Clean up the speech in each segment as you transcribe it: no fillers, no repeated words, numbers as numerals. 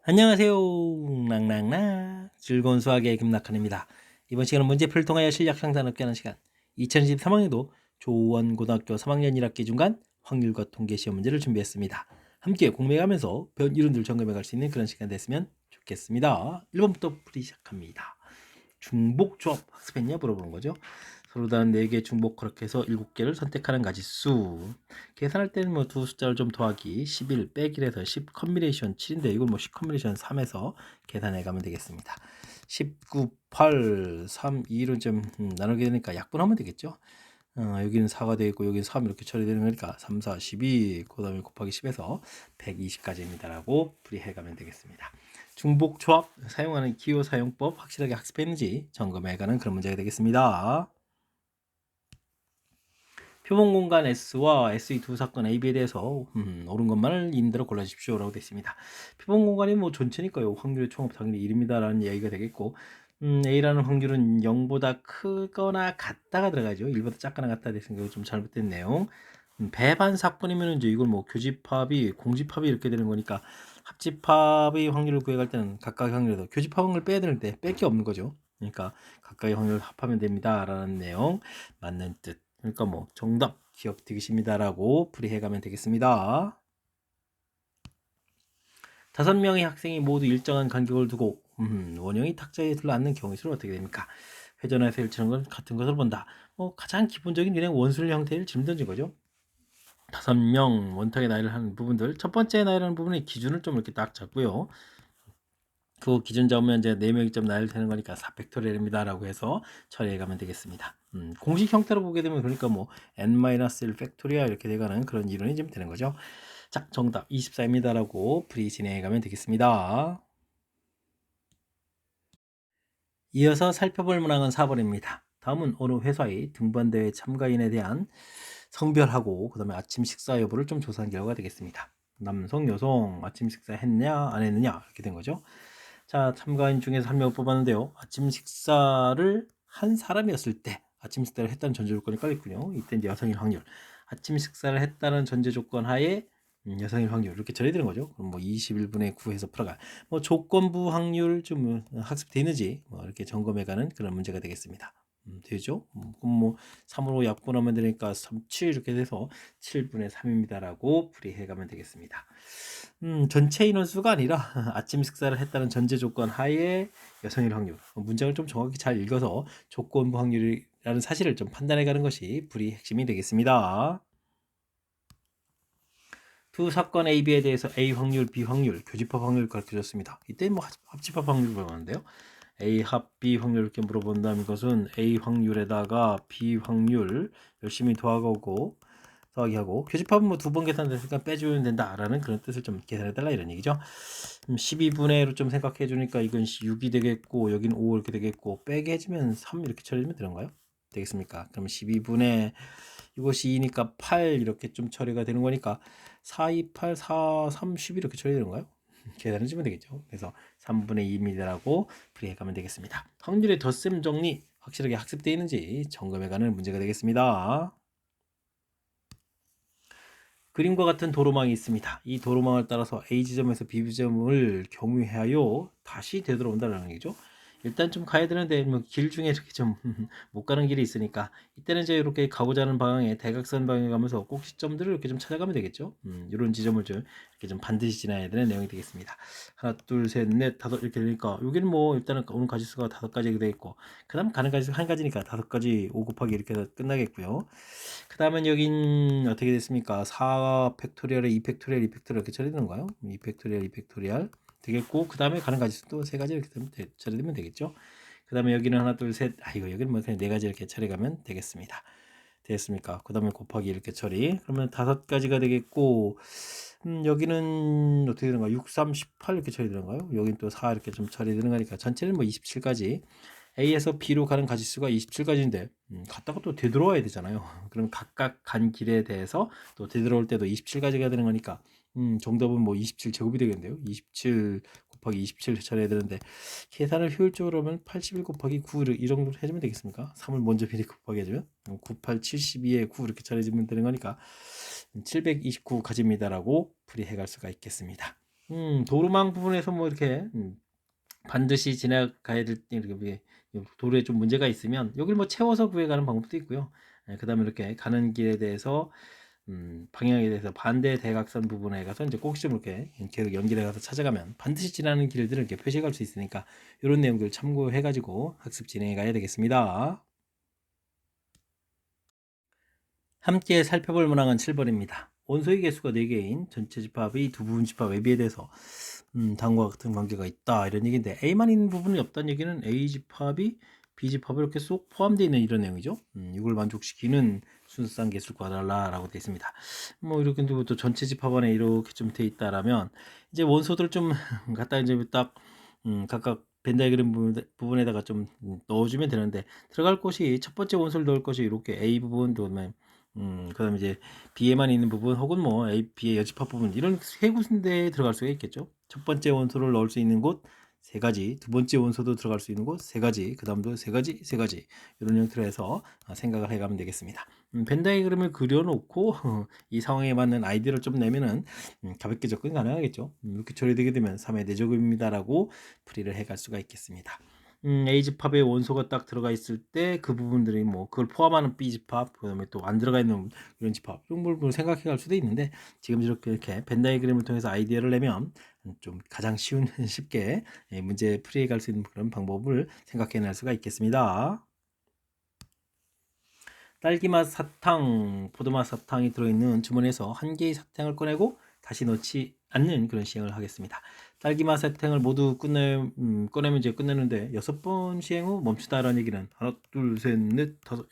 안녕하세요. 낭낭낭 즐거운 수학의 김낙한입니다. 이번 시간은 문제풀이를 통하여 실력 향상을 얻게 하는 시간 2023학년도 조원고등학교 3학년 1학기 중간 확률과 통계 시험 문제를 준비했습니다. 함께 공부해가면서 배운 이론들 점검해 갈 수 있는 그런 시간 됐으면 좋겠습니다. 1번부터 풀이 시작합니다. 중복조합 학습했냐 물어보는 거죠. 서로 다른 4개 중복 그렇게 해서 7개를 선택하는 가지수. 계산할 때는 뭐 두 숫자를 좀 더하기 11 빼기해서 10 컨비네이션 7인데 이걸 뭐 10 컨비네이션 3에서 계산해 가면 되겠습니다. 19, 8, 3, 2로 좀 나누게 되니까 약분하면 되겠죠. 여기는 4가 되어 있고 여기는 3 이렇게 처리되는 거니까 3, 4, 12 그 다음에 곱하기 10에서 120까지입니다 라고 풀이해 가면 되겠습니다. 중복조합 사용하는 기호 사용법 확실하게 학습했는지 점검해 가는 그런 문제가 되겠습니다. 표본 공간 S와 SE 두 사건 AB에 대해서 옳은 것만을 임대로 골라주십시오 라고 되어 있습니다. 표본 공간이 뭐 전체니까요. 확률의 총합 당연히 1입니다 라는 이야기가 되겠고 A라는 확률은 0보다 크거나 같다가 들어가죠. 1보다 작거나 같다 됐으니까 좀 잘못된 내용. 배반 사건이면 이제 이걸 뭐 교집합이 공집합이 이렇게 되는 거니까 합집합의 확률을 구해갈 때는 각각의 확률에서 교집합 확률을 빼야 되는데 뺄 게 없는 거죠. 그러니까 각각의 확률을 합하면 됩니다 라는 내용 맞는 뜻. 그러니까 뭐 정답 기억 되십니다라고 풀이해 가면 되겠습니다. 5명의 학생이 모두 일정한 간격을 두고 원형이 탁자에 둘러앉는 경우의 수는 어떻게 됩니까? 회전해서 일치하는 건 같은 것을 본다. 가장 기본적인 그냥 원술 형태를 질문 던진 거죠. 5명 원탁의 나이를 하는 부분들 첫 번째 나이라는 부분의 기준을 좀 이렇게 딱 잡고요. 그 기준 잡으면 이제 4명이 좀 나이를 되는 거니까 4팩토리얼입니다 라고 해서 처리해 가면 되겠습니다. 공식 형태로 보게 되면 그러니까 뭐 n-1 팩토리얼 이렇게 돼가는 그런 이론이 좀 되는 거죠. 자, 정답 24입니다 라고 풀이 진행해 가면 되겠습니다. 이어서 살펴볼 문항은 4번입니다. 다음은 어느 회사의 등반대회 참가인에 대한 성별하고 그 다음에 아침 식사 여부를 좀 조사한 결과가 되겠습니다. 남성, 여성 아침 식사 했냐 안 했느냐 이렇게 된 거죠. 자, 참가인 중에서 한 명을 뽑았는데요. 아침 식사를 한 사람이었을 때 아침 식사를 했다는 전제 조건이 깔렸군요. 이때 이제 여성일 확률. 아침 식사를 했다는 전제 조건 하에 여성일 확률 이렇게 처리되는 거죠. 그럼 뭐 21분의 9에서 풀어가. 뭐 조건부 확률 좀 학습되는지 뭐 이렇게 점검해가는 그런 문제가 되겠습니다. 되죠? 그럼 뭐 3으로 약분하면 되니까 3, 7 이렇게 돼서 7분의 3입니다라고 풀이해가면 되겠습니다. 전체 인원수가 아니라 아침 식사를 했다는 전제 조건 하에 여성일 확률. 문장을 좀 정확히 잘 읽어서 조건부 확률이라는 사실을 좀 판단해가는 것이 불이 핵심이 되겠습니다. 두 사건 A, B에 대해서 A 확률, B 확률, 교집합 확률 가르쳐줬습니다. 이때 뭐 합집합 확률 물어봤는데요. A 합 B 확률 이렇게 물어본다면 이것은 A 확률에다가 B 확률 열심히 더하고 더하기 하고 교집합은 뭐 2번 계산됐으니까 빼주면 된다라는 그런 뜻을 좀 계산해달라 이런 얘기죠. 12분의 1로 좀 생각해 주니까 이건 6이 되겠고 여기는 5 이렇게 되겠고 빼게 해주면 3 이렇게 처리되면 되는가요? 되겠습니까? 그럼 12분의 이것이 2니까 8 이렇게 좀 처리가 되는 거니까 4, 2, 8, 4, 3, 10 이렇게 처리되는 거예요? 계산해 주면 되겠죠. 그래서 3분의 2입니다라고 풀이해 가면 되겠습니다. 확률의 덧셈 정리 확실하게 학습되어 있는지 점검해 가는 문제가 되겠습니다. 그림과 같은 도로망이 있습니다. 이 도로망을 따라서 A 지점에서 B 지점을 경유하여 다시 되돌아온다는 얘기죠. 일단 좀 가야 되는데 뭐 길 중에 이렇게 좀 못 가는 길이 있으니까 이때는 이제 이렇게 가고자 하는 방향에 대각선 방향에 가면서 꼭 시점들을 이렇게 좀 찾아가면 되겠죠. 이런 지점을 좀 이렇게 좀 반드시 지나야 되는 내용이 되겠습니다. 하나, 둘, 셋, 넷, 다섯 이렇게 되니까 여기는 뭐 일단은 오는 가지수가 5가지 되어 있고 그다음 가는 가지수 한 가지니까 5가지 5 곱하기 이렇게 해서 끝나겠고요. 그 다음은 여긴 어떻게 됐습니까? 4 팩토리얼에 2 팩토리얼, 2 팩토리얼 이렇게 처리되는가요? 2 팩토리얼, 2 팩토리얼 되겠고 그 다음에 가는 가지수도 3가지 이렇게 처리되면 되겠죠? 그 다음에 여기는 하나, 둘, 셋, 이거 여기는 뭐 그냥 4가지 이렇게 처리가면 되겠습니다. 됐습니까? 그 다음에 곱하기 이렇게 처리. 그러면 5가지가 되겠고, 여기는 어떻게 되는가? 6, 3, 18 이렇게 처리되는가요? 여긴 또 4 이렇게 좀 처리되는 거니까 전체는 뭐 27가지. A에서 B로 가는 가지수가 27가지인데 갔다가 또 되돌아와야 되잖아요. 그럼 각각 간 길에 대해서 또 되돌아올 때도 27가지가 되는 거니까 정답은 뭐 27 제곱이 되겠는데요. 27 곱하기 27 처리해야 되는데 계산을 효율적으로 하면 81 곱하기 9 이 정도로 해주면 되겠습니까? 3을 먼저 미리 곱하기 해주면 98, 72에 9 이렇게 처리해주면 되는 거니까 729 가집니다라고 풀이해 갈 수가 있겠습니다. 도로망 부분에서 뭐 이렇게 반드시 지나가야 될 이렇게 도로에 좀 문제가 있으면 여기를 뭐 채워서 구해가는 방법도 있고요. 그다음에 이렇게 가는 길에 대해서 방향에 대해서 반대 대각선 부분에 가서 이제 꼭지점 이렇게 계속 연결해 가서 찾아가면 반드시 지나는 길들을 이렇게 표시해 갈 수 있으니까 이런 내용들 참고해 가지고 학습 진행해 가야 되겠습니다. 함께 살펴볼 문항은 7번입니다. 원소의 개수가 4개인 전체 집합의 두 부분 집합 AB에 대해서 다음과 같은 관계가 있다 이런 얘기인데 A만 있는 부분이 없다는 얘기는 A 집합이 B 집합에 이렇게 쏙 포함되어 있는 이런 내용이죠. 이걸 만족시키는 순수상 개수를 구하달라라고 되어 있습니다. 뭐 이렇게 또 전체 집합 안에 이렇게 좀 되어 있다라면 이제 원소들 좀 갖다 이제 딱 각각 벤 다이그램 부분에다가 좀 넣어주면 되는데 들어갈 곳이 첫 번째 원소를 넣을 것이 이렇게 A 부분 그다음에 이제 B에만 있는 부분 혹은 뭐 A, B의 여집합 부분 이런 세 군데에 들어갈 수가 있겠죠. 첫 번째 원소를 넣을 수 있는 곳 세 가지, 두 번째 원소도 들어갈 수 있는 곳 세 가지, 그 다음도 세 가지, 세 가지 이런 형태로 해서 생각을 해가면 되겠습니다. 벤 다이그램을 그려놓고 이 상황에 맞는 아이디어를 좀 내면은 가볍게 접근 가능하겠죠. 이렇게 처리되게 되면 3의 내제곱입니다라고 풀이를 해갈 수가 있겠습니다. A집합에 원소가 딱 들어가 있을 때 그 부분들이 뭐 그걸 포함하는 B집합 그다음에 또 안 들어가 있는 이런 집합 이런 걸 생각해 갈 수도 있는데 지금 이렇게 벤 다이그램을 통해서 아이디어를 내면 좀 가장 쉬운 쉽게 문제 풀이해 갈 수 있는 그런 방법을 생각해 낼 수가 있겠습니다. 딸기맛 사탕, 포도맛 사탕이 들어있는 주머니에서 한 개의 사탕을 꺼내고 다시 넣지 않는 그런 시행을 하겠습니다. 딸기맛 사탕을 모두 꺼내면 이제 끝내는데 6번 시행 후 멈추다라는 얘기는 하나, 둘, 셋, 넷, 다섯,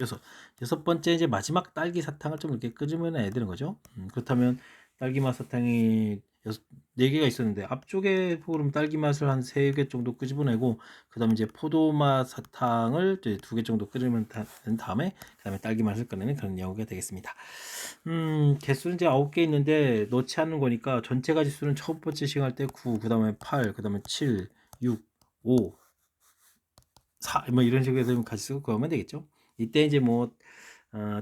여섯 번째 이제 마지막 딸기 사탕을 좀 이렇게 끄집어내야 되는 거죠. 그렇다면 딸기맛 사탕이 4개가 있었는데 앞쪽에 그럼 딸기 맛을 한 3개 정도 끄집어내고 그 다음에 이제 포도맛 사탕을 2개 정도 끄집어낸 다음에 그 다음에 딸기 맛을 꺼내는 그런 경우가 되겠습니다. 개수는 이제 9개 있는데 넣지 않는 거니까 전체 가지수는 첫 번째 시행할 때 9, 그 다음에 8, 그 다음에 7, 6, 5, 4, 뭐 이런 식으로 해서 가지수 구하면 되겠죠. 이때 이제 뭐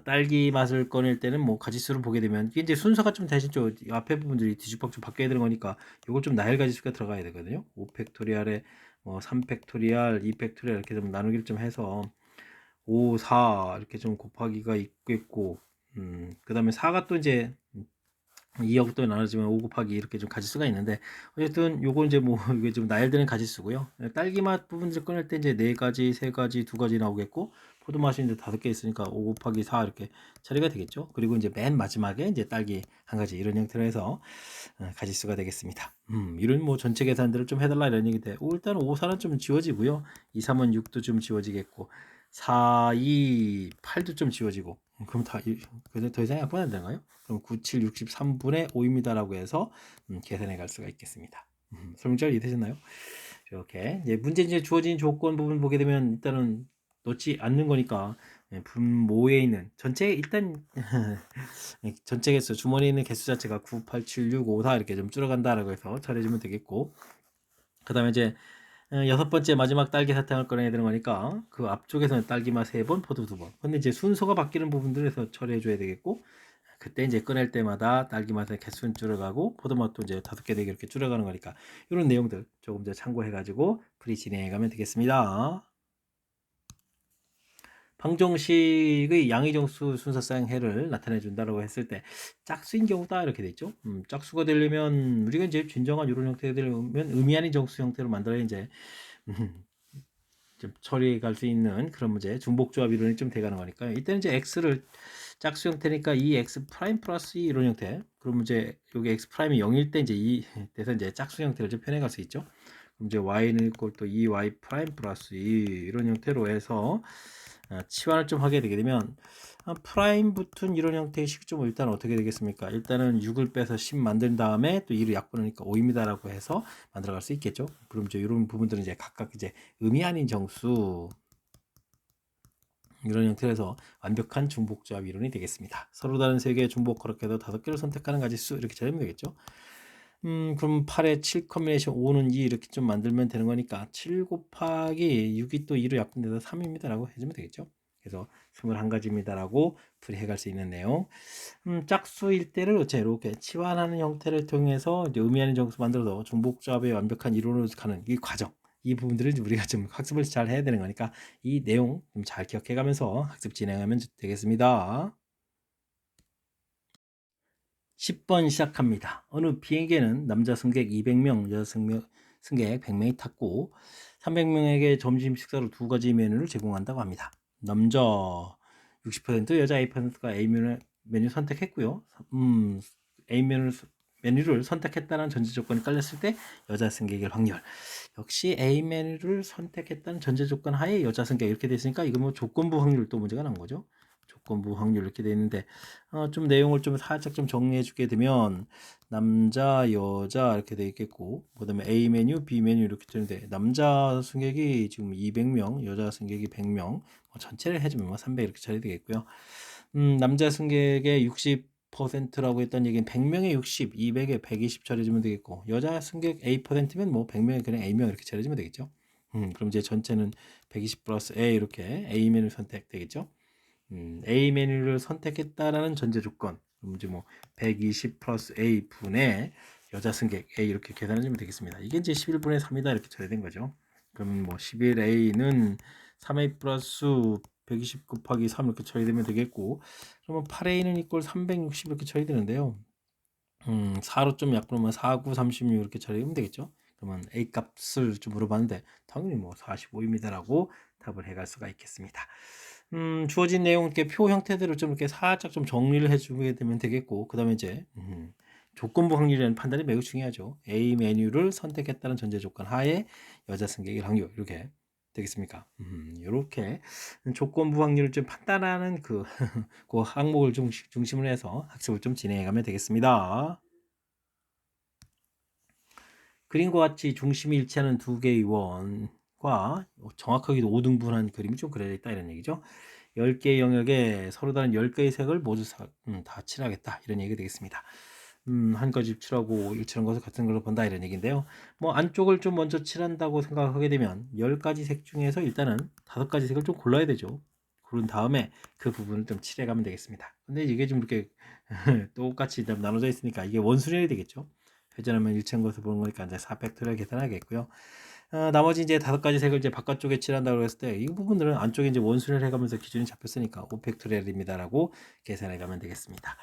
딸기 맛을 꺼낼 때는 뭐 가지수를 보게 되면 이게 이제 순서가 좀 대신 좀 앞에 부분들이 뒤죽박죽 바뀌어야 되는 거니까 이걸 좀 나열 가지수가 들어가야 되거든요. 5팩토리얼에 뭐 3팩토리얼, 2팩토리얼 이렇게 좀 나누기를 좀 해서 5, 4 이렇게 좀 곱하기가 있겠고 그 다음에 4가 또 이제 2하고 또 나눠지면 5 곱하기 이렇게 좀 가지수가 있는데 어쨌든 요거 이제 뭐 이게 좀 나열되는 가지수고요. 딸기 맛 부분들 꺼낼 때 이제 4가지, 3가지, 2가지 나오겠고 포도 맛이 이제 5개 있으니까 5 곱하기 4 이렇게 처리가 되겠죠. 그리고 이제 맨 마지막에 이제 딸기 한 가지 이런 형태로 해서 가지수가 되겠습니다. 이런 뭐 전체 계산들을 좀 해달라 이런 얘기인데 일단 5, 4는 좀 지워지고요. 2, 3은 6도 좀 지워지겠고 4, 2, 8도 좀 지워지고 그럼 더 이상 약분 안 되나요? 그럼 9, 7, 63분의 5입니다라고 해서 계산해 갈 수가 있겠습니다. 설명 잘 이해되셨나요? 이렇게 문제 이제 주어진 조건 부분 보게 되면 일단은 넣지 않는 거니까 분모에 있는 전체 일단 전체 개수 주머니에 있는 개수 자체가 9, 8, 7, 6, 5, 4 이렇게 좀 줄어간다라고 해서 처리해주면 되겠고 그 다음에 이제 6번째 마지막 딸기 사탕을 꺼내야 되는 거니까 그 앞쪽에서는 딸기맛 3번, 포도 2번. 근데 이제 순서가 바뀌는 부분들에서 처리해 줘야 되겠고 그때 이제 꺼낼 때마다 딸기 맛의 개수는 줄어가고 포도맛도 이제 5개, 4개 이렇게 줄어가는 거니까 이런 내용들 조금 더 참고해 가지고 풀이 진행해 가면 되겠습니다. 방정식의 양의정수 순서상해를 나타내 준다라고 했을 때 짝수인 경우다 이렇게 돼 있죠. 짝수가 되려면 우리가 이제 진정한 이런 형태가 되려면 의미 아닌 정수 형태로 만들어야 이제 좀 처리해 갈 수 있는 그런 문제 중복조합 이론이 좀 돼가는 거니까 이때는 이제 x를 짝수 형태니까 이 x 프라임 플러스 2 이런 형태 그럼 이제 여기 x 프라임이 0일 때 이제 이 돼서 이제 짝수 형태로 좀 표현해 갈 수 있죠. 그럼 이제 y는 이꼴 또 2y 프라임 플러스 2 이런 형태로 해서 치환을 좀 하게 되게 되면 프라임 붙은 이런 형태의 식점은 일단 어떻게 되겠습니까? 일단은 6을 빼서 10 만든 다음에 또 2를 약분하니까 5입니다라고 해서 만들어갈 수 있겠죠. 그럼 이제 이런 부분들은 이제 각각 이제 의미 아닌 정수 이런 형태로 해서 완벽한 중복조합 이론이 되겠습니다. 서로 다른 세 개의 중복 그렇게도 5개를 선택하는 가지수 이렇게 처리하면 되겠죠. 그럼 8에 7 커뮤니케이션 5는 2 이렇게 좀 만들면 되는 거니까 7 곱하기 6이 또 2로 약분돼서 3입니다라고 해주면 되겠죠. 그래서 21가지입니다라고 풀이해갈 수 있는 내용. 짝수일 때를 이렇게 치환하는 형태를 통해서 이제 의미하는 정수 만들어서 중복조합의 완벽한 이론으로 가는 이 과정, 이 부분들을 우리가 좀 학습을 잘 해야 되는 거니까 이 내용 좀 잘 기억해가면서 학습 진행하면 되겠습니다. 10번 시작합니다. 어느 비행기에는 남자 승객 200명, 여자 승객 100명이 탔고 300명에게 점심 식사로 2가지 메뉴를 제공한다고 합니다. 남자 60%, 여자 2%가 A 메뉴 선택했고요. A 메뉴를 선택했다는 전제 조건이 깔렸을 때 여자 승객일 확률. 역시 A 메뉴를 선택했다는 전제 조건 하에 여자 승객 이렇게 됐으니까 이거 뭐 조건부 확률 또 문제가 난 거죠. 조건부 확률 이렇게 돼 있는데 좀 내용을 좀 살짝 좀 정리해 주게 되면 남자, 여자 이렇게 돼 있겠고 그다음에 A 메뉴, B 메뉴 이렇게 되는데 남자 승객이 지금 200명, 여자 승객이 100명, 전체를 해주면 300 이렇게 처리 되겠고요. 남자 승객의 60%라고 했던 얘기는 100명에 60, 200에 120 처리해주면 되겠고 여자 승객 A%면 뭐 100명에 그냥 A명 이렇게 처리해주면 되겠죠. 그럼 이제 전체는 120 플러스 A 이렇게 A 메뉴 선택되겠죠. A 메뉴를 선택했다라는 전제 조건. 그럼 이제 뭐 120 플러스 A 분의 여자 승객 A 이렇게 계산해 주면 되겠습니다. 이게 이제 11분의 3이다 이렇게 처리된 거죠. 그럼 뭐 11A는 3A 플러스 120 곱하기 3 이렇게 처리되면 되겠고 그러면 8A는 이꼴 360 이렇게 처리되는데요. 4로 좀 약분하면 4, 9, 36 이렇게 처리하면 되겠죠. 그러면 A 값을 좀 물어봤는데 당연히 뭐 45입니다라고 답을 해갈 수가 있겠습니다. 주어진 내용 이렇게 표 형태대로 좀 이렇게 살짝 좀 정리를 해주게 되면 되겠고, 그 다음에 이제 조건부 확률이라는 판단이 매우 중요하죠. A 메뉴를 선택했다는 전제 조건 하에 여자 승객의 확률 이렇게 되겠습니까? 이렇게 조건부 확률을 좀 판단하는 그 항목을 중심으로 해서 학습을 좀 진행해가면 되겠습니다. 그림과 같이 중심이 일치하는 두 개의 원과 정확하게도 5등분한 그림이 좀 그려져 있다 이런 얘기죠. 10개의 영역에 서로 다른 10개의 색을 모두 다 칠하겠다 이런 얘기가 되겠습니다. 한 가지 칠하고 일치하는 것을 같은 걸로 본다 이런 얘기인데요. 뭐 안쪽을 좀 먼저 칠한다고 생각하게 되면 10가지 색 중에서 일단은 5가지 색을 좀 골라야 되죠. 그런 다음에 그 부분을 좀 칠해가면 되겠습니다. 근데 이게 좀 이렇게 똑같이 나눠져 있으니까 이게 원순열이 되겠죠. 회전하면 일치한 것을 보는 거니까 이제 4팩토리얼 계산하겠고요. 나머지 이제 5가지 색을 이제 바깥쪽에 칠한다고 했을 때 이 부분들은 안쪽에 이제 원순열 해가면서 기준이 잡혔으니까 5팩토리얼입니다라고 계산해가면 되겠습니다.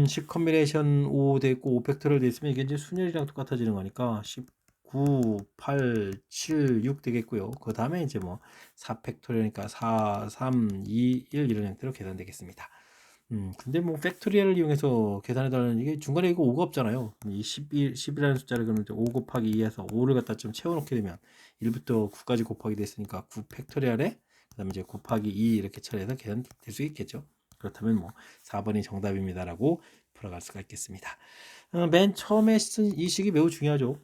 10 컨비네이션 5 돼 있고 5 팩토리얼 돼 있으면 이게 이제 순열이랑 똑같아지는 거니까 19, 8, 7, 6 되겠고요. 그 다음에 이제 뭐 4 팩토리얼이니까 4, 3, 2, 1 이런 형태로 계산되겠습니다. 근데 뭐 팩토리얼을 이용해서 계산해달라는 이게 중간에 이거 5가 없잖아요. 이 10이라는 숫자를 그러면 5 곱하기 2에서 5를 갖다 좀 채워놓게 되면 1부터 9까지 곱하기 됐으니까 9 팩토리얼에 그 다음에 이제 곱하기 2 이렇게 처리해서 계산될 수 있겠죠. 그렇다면 뭐 4번이 정답입니다라고 풀어갈 수가 있겠습니다. 맨 처음에 쓴 이 식이 매우 중요하죠.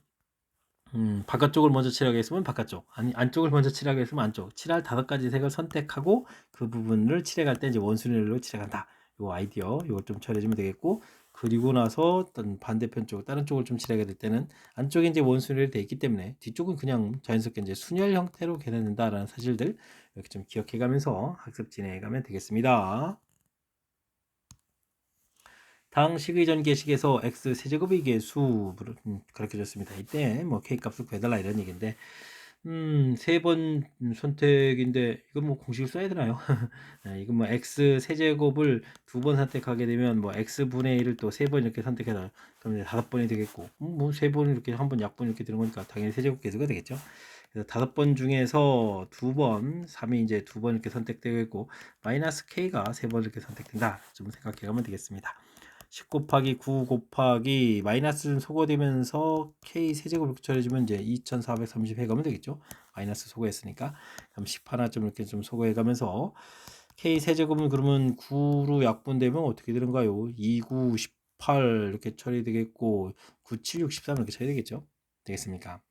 바깥쪽을 먼저 칠하겠으면 바깥쪽, 아니 안쪽을 먼저 칠하겠으면 안쪽. 칠할 5가지 색을 선택하고 그 부분을 칠해갈 때 이제 원순위로 칠해간다. 요 아이디어 이걸 좀 처리해주면 되겠고 그리고 나서 어떤 반대편 쪽 다른 쪽을 좀 칠하게 될 때는 안쪽에 이제 원순위로 되어 있기 때문에 뒤쪽은 그냥 자연스럽게 이제 순열 형태로 계산된다라는 사실들 이렇게 좀 기억해가면서 학습 진행해가면 되겠습니다. 당식의 전개식에서 x 세제곱의 계수를 가르쳐줬습니다. 이때 뭐 k 값을 구해달라 이런 얘기인데 3번 선택인데 이건 뭐 공식을 써야 되나요? 네, 이건 뭐 x 세제곱을 2번 선택하게 되면 뭐 x분의 1을 또 3번 이렇게 선택해서 그럼 이제 5번이 되겠고 뭐 3번 이렇게 한 번 약분 이렇게 되는 거니까 당연히 세제곱 계수가 되겠죠. 그래서 5번 중에서 2번 3이 이제 2번 이렇게 선택되고 있고 마이너스 k가 3번 이렇게 선택된다 좀 생각해 가면 되겠습니다. 10 곱하기 9 곱하기 마이너스는 소거되면서 k 세제곱을 처리해주면 이제 2430 해가면 되겠죠. 마이너스 소거했으니까. 그럼 10 하나 좀 이렇게 좀 소거해가면서 k 세제곱은 그러면 9로 약분되면 어떻게 되는가요? 2, 9, 18 이렇게 처리되겠고 9, 7, 6, 13 이렇게 처리되겠죠. 되겠습니까?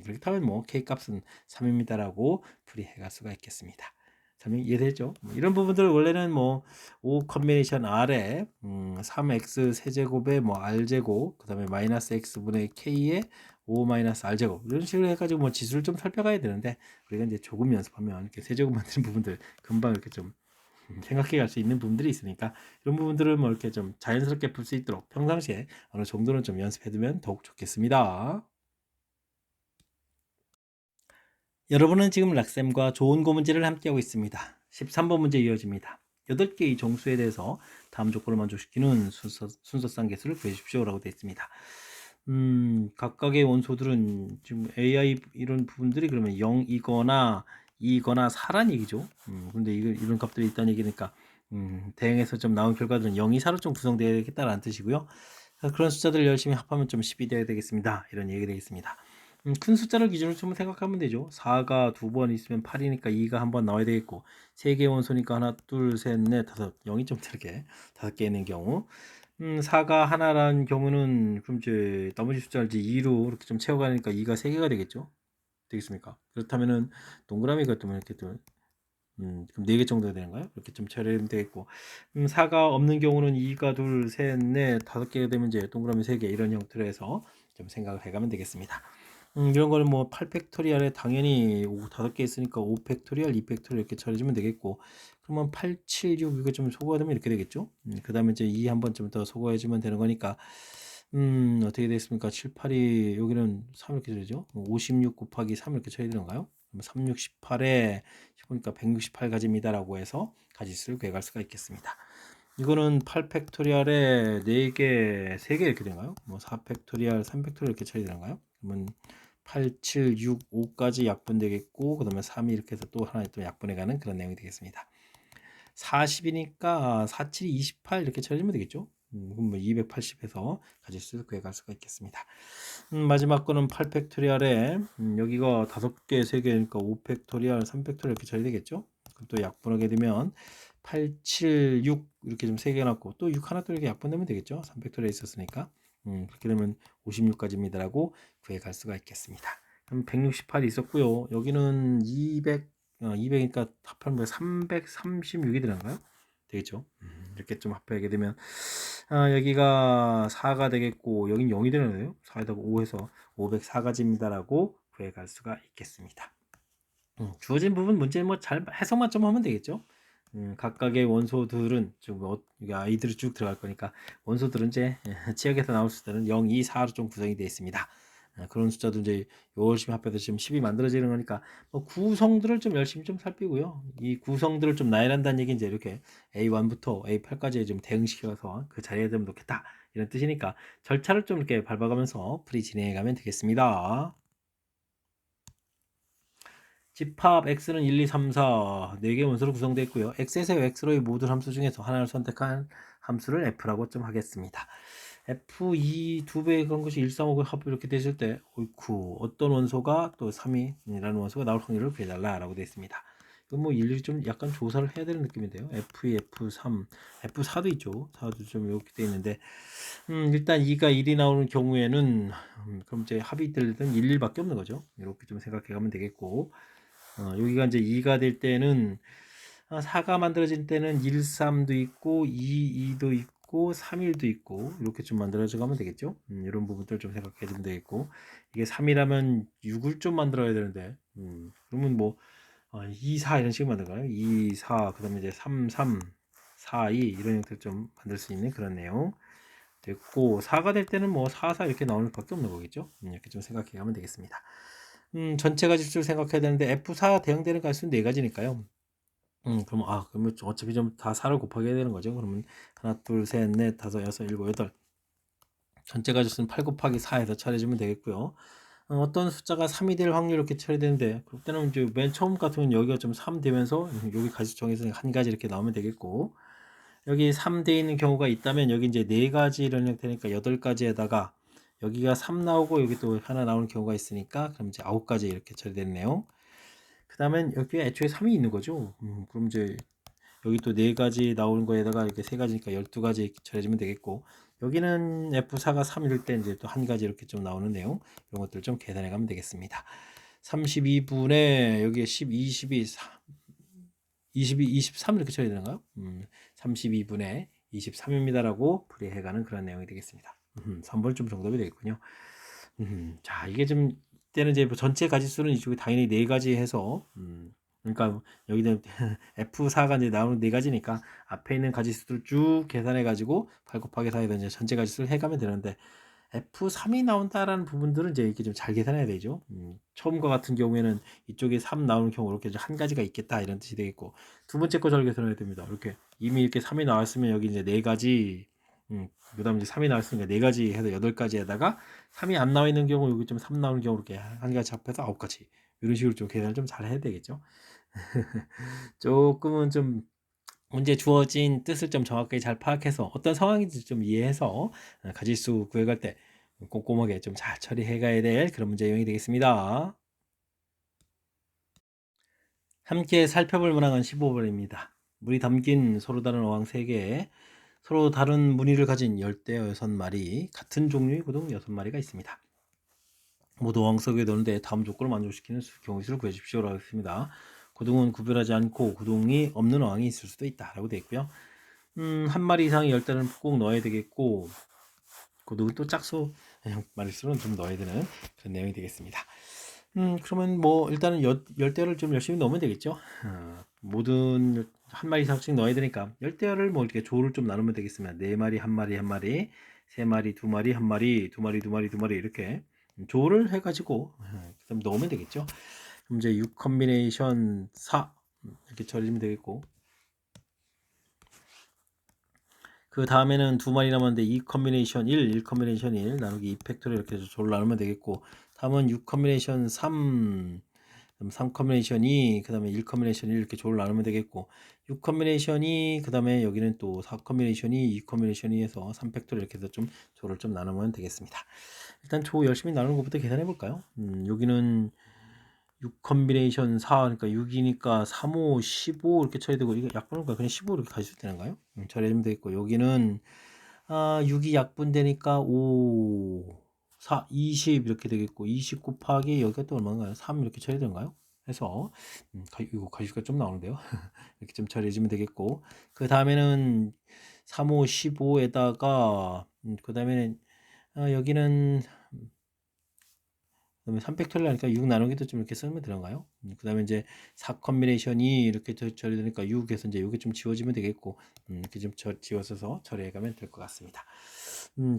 그렇다면 뭐 k 값은 3입니다라고 풀이해갈 수가 있겠습니다. 설명 이해되죠? 이런 부분들을 원래는 뭐 5 컨비네이션 R에 3x 세제곱에 뭐 R제곱 그 다음에 마이너스 x분의 k에 5-r제곱 이런 식으로 해가지고 뭐 지수를 좀 살펴가야 되는데 우리가 이제 조금 연습하면 이렇게 세제곱 만드는 부분들 금방 이렇게 좀 생각해 갈 수 있는 부분들이 있으니까 이런 부분들을 뭐 이렇게 좀 자연스럽게 풀 수 있도록 평상시에 어느 정도는 좀 연습해 두면 더욱 좋겠습니다. 여러분은 지금 락쌤과 좋은 고 문제를 함께하고 있습니다. 13번 문제 이어집니다. 8개의 정수에 대해서 다음 조건을 만족시키는 순서상 개수를 구해주십시오 라고 되어 있습니다. 각각의 원소들은 지금 AI 이런 부분들이 그러면 0이거나 2거나 4란 얘기죠. 근데 이런 값들이 있다는 얘기니까 대응해서 좀 나온 결과들은 0, 2, 4로 좀 구성되겠다라는 뜻이고요. 그런 숫자들을 열심히 합하면 좀 10이 되어야 되겠습니다. 이런 얘기 되겠습니다. 큰 숫자를 기준으로 좀 생각하면 되죠. 4가 2번 있으면 8이니까 2가 한 번 나와야 되겠고 3개의 원소니까 하나, 둘, 셋, 넷, 다섯 0이 좀 다르게 5개 있는 경우 4가 하나라는 경우는 그럼 이제 나머지 숫자를 이제 2로 이렇게 좀 채워가니까 2가 3개가 되겠죠. 되겠습니까? 그렇다면은 동그라미가 또 이렇게 또 그럼 4개 정도가 되는가요? 이렇게 좀 처리하면 되겠고 4가 없는 경우는 2가 둘, 셋, 넷, 5개가 되면 이제 동그라미 3개 이런 형태로 해서 좀 생각을 해가면 되겠습니다. 이런 거는 뭐 8팩토리얼에 당연히 5개 있으니까 5팩토리얼, 2팩토리얼 이렇게 처리해주면 되겠고 그러면 8, 7, 6 이거 좀 소거가 되면 이렇게 되겠죠. 그 다음에 이제 2 한 번쯤 더 소거해주면 되는 거니까 어떻게 되겠습니까? 7, 8이 여기는 3 이렇게 되죠. 56 곱하기 3 이렇게 처리 되는가요? 3, 6, 18에 보니까 168가지입니다 라고 해서 가지수를 구해갈 수가 있겠습니다. 이거는 8팩토리얼에 4개, 3개 이렇게 되나요? 뭐 4팩토리얼, 3팩토리얼 이렇게 처리 되는가요? 그러면 8, 7, 6, 5까지 약분되겠고 그 다음에 3이 이렇게 해서 또 하나 또 약분해가는 그런 내용이 되겠습니다. 40이니까 4, 7, 28 이렇게 처리하면 되겠죠? 그럼 뭐 280에서 가지수를 구해갈 수가 있겠습니다. 마지막 거는 8팩토리얼에 여기가 5개, 3개니까 5팩토리얼, 3팩토리얼 이렇게 처리되겠죠? 그럼 또 약분하게 되면 8, 7, 6 이렇게 좀 3개 놨고 또 6 하나 또 이렇게 약분되면 되겠죠? 3팩토리얼 있었으니까 그렇게 되면 56까지입니다라고 구해갈 수가 있겠습니다. 그럼 168이 있었고요. 여기는 200이니까 합하면 336이 되나요? 되겠죠? 이렇게 좀 합하게 되면 여기가 4가 되겠고 여긴 0이 되는데요. 4에다가 5해서 504가지입니다라고 구해갈 수가 있겠습니다. 주어진 부분 문제 뭐 잘 해석만 좀 하면 되겠죠. 각각의 원소들은 좀 이게 아이들이 쭉 들어갈 거니까 원소들은 이제 치역에서 나올 숫자는 0, 2, 4로 좀 구성이 되어 있습니다. 그런 숫자도 이제 열심히 합해서 지금 10이 만들어지는 거니까 뭐 구성들을 좀 열심히 좀 살피고요. 이 구성들을 좀 나열한다는 얘기 이제 이렇게 A1부터 A8까지 좀 대응시켜서 그 자리에 좀 놓겠다 이런 뜻이니까 절차를 좀 이렇게 밟아가면서 풀이 진행해 가면 되겠습니다. 집합 x는 1, 2, 3, 4 4개의 원소로 구성되어 있고요. x에서 x로의 모든 함수 중에서 하나를 선택한 함수를 f라고 좀 하겠습니다. f2 두 배의 그런 것이 1, 3, 5가 합 이렇게 됐을 때 어이쿠 어떤 원소가 또 3이라는 원소가 나올 확률을 구해달라 라고 되어 있습니다. 이건 뭐 일일이 좀 약간 조사를 해야 되는 느낌인데요. F2, F3, F4도 있죠. 4도 좀 이렇게 되어 있는데 일단 2가 1이 나오는 경우에는 그럼 이제 합이 되든 1, 1밖에 없는 거죠. 이렇게 좀 생각해 가면 되겠고 여기가 이제 2가 될 때는 4가 만들어질 때는 1, 3도 있고 2, 2도 있고 3, 1도 있고 이렇게 좀 만들어져 가면 되겠죠. 이런 부분들 좀 생각해 주면 되겠고 이게 3이라면 6을 좀 만들어야 되는데 그러면 뭐 2, 4 이런 식으로 만들까요? 2, 4 그 다음에 이제 3, 3, 4, 2 이런 형태를 좀 만들 수 있는 그런 내용 됐고 4가 될 때는 뭐 4, 4 이렇게 나오는 밖에 없는 거겠죠. 이렇게 좀 생각해 가면 되겠습니다. 전체 가지수를 생각해야 되는데 F4 대응되는 가지수는 4가지니까요. 그럼 그러면 어차피 좀 다 4를 곱하게 되는 거죠. 그러면 하나, 둘, 셋, 넷, 다섯, 여섯, 일곱, 여덟. 전체 가지수는 8 곱하기 4에서 처리해주면 되겠고요. 어떤 숫자가 3이 될 확률 이렇게 처리되는데 그때는 이제 맨 처음 같으면 여기가 좀 3 되면서 여기 가지수 중에서 한 가지 이렇게 나오면 되겠고 여기 3 돼 있는 경우가 있다면 여기 이제 4가지 이런 형태니까 8가지에다가 여기가 3 나오고 여기 또 하나 나오는 경우가 있으니까 그럼 이제 9가지 이렇게 처리됐네요. 그 다음엔 여기에 애초에 3이 있는 거죠. 그럼 이제 여기 또 4가지 나오는 거에다가 이렇게 3가지니까 12가지 처리해주면 되겠고 여기는 F4가 3일 때 이제 또 한 가지 이렇게 좀 나오는 내용 이런 것들 좀 계산해 가면 되겠습니다. 32분에 여기에 10, 22, 22, 23 이렇게 처리되는가요 32분에 23입니다라고 풀이해가는 그런 내용이 되겠습니다. 3번 좀 정답이 되겠군요. 자, 이게 좀 이때는 이제 뭐 전체 가지수는 이쪽에 당연히 네 가지 해서 그러니까 여기는 F4가 이제 나오는 네 가지니까 앞에 있는 가지수들 쭉 계산해 가지고 8 곱하기 4에다 이제 전체 가지수를 해가면 되는데 F3이 나온다라는 부분들은 이제 이렇게 좀 잘 계산해야 되죠. 처음과 같은 경우에는 이쪽에 3 나오는 경우 이렇게 한 가지가 있겠다 이런 뜻이 되겠고 두 번째 거 잘 계산해야 됩니다. 이렇게 이미 이렇게 3이 나왔으면 여기 이제 네 가지 그다음 이제 3이 나왔으니까 네 가지 해서 8가지에다가 3이 안 나와 있는 경우 여기 좀 3 나오는 경우 이렇게 한 가지 합해서 9가지 이런 식으로 좀 계산을 좀 잘 해야 되겠죠. 조금은 좀 문제 주어진 뜻을 좀 정확하게 잘 파악해서 어떤 상황인지 좀 이해해서 가지수 구해갈 때 꼼꼼하게 좀 잘 처리해 가야 될 그런 문제 유형이 되겠습니다. 함께 살펴볼 문항은 15번입니다. 물이 담긴 서로 다른 어항 3개에 서로 다른 무늬를 가진 열대어 6마리, 같은 종류의 고동 6마리가 있습니다. 모두 어항 속에 넣는데 다음 조건을 만족시키는 경우수를 구해주십시오라고 했습니다. 고동은 구별하지 않고 고동이 없는 어항이 있을 수도 있다라고 되어 있고요. 한 마리 이상의 열대를 꼭 넣어야 되겠고 고동은 또 짝수 마리수는 좀 넣어야 되는 그런 내용이 되겠습니다. 그러면 뭐 일단은 열대어를 좀 열심히 넣으면 되겠죠. 모든 한 마리 이상씩 넣어야 되니까 열대어를 뭐 이렇게 조를 좀 나누면 되겠습니다. 네 마리, 한 마리, 한 마리, 세 마리, 두 마리, 한 마리, 두 마리, 두 마리, 두 마리 이렇게 조를 해가지고 그다음 넣으면 되겠죠. 그럼 이제 6 컨비네이션 4 이렇게 처리하면 되겠고 그 다음에는 두 마리 남았는데 2 컨비네이션 1, 1 컨비네이션 1 나누기 2 팩토리얼 이렇게 해서 조를 나누면 되겠고 다음은 6 컨비네이션 3 3 컨비네이션 2, 그 다음에 1 컨비네이션 1 이렇게 조를 나누면 되겠고 6 컨비네이션 2, 그 다음에 여기는 또 4 컨비네이션 2, 2 컨비네이션 2에서 3 팩토리얼 이렇게 해서 좀 조를 좀 나누면 되겠습니다. 일단 조 열심히 나누는 것부터 계산해 볼까요? 여기는 6 컨비네이션 4 그러니까 6이니까 3, 5, 15 이렇게 쳐야 되고 이거 약분을까 그냥 15 이렇게 가실 되는가요? 처리하면 되겠고 여기는 6이 약분되니까 5, 4, 20 이렇게 되겠고 20 곱하기 여기가 또 얼마인가요? 3 이렇게 처리되는가요? 해서 이거 가지수가 좀 나오는데요. 이렇게 좀 처리해주면 되겠고 그 다음에는 3, 5, 15에다가 그 다음에는 여기는 그다음에 3팩토리얼 하니까 6 나누기도 좀 이렇게 쓰면 되는가요? 그 다음에 이제 4 컨비네이션이 이렇게 처리되니까 6에서 이제 이게 좀 지워지면 되겠고 이렇게 좀 지워서 처리해 가면 될 것 같습니다.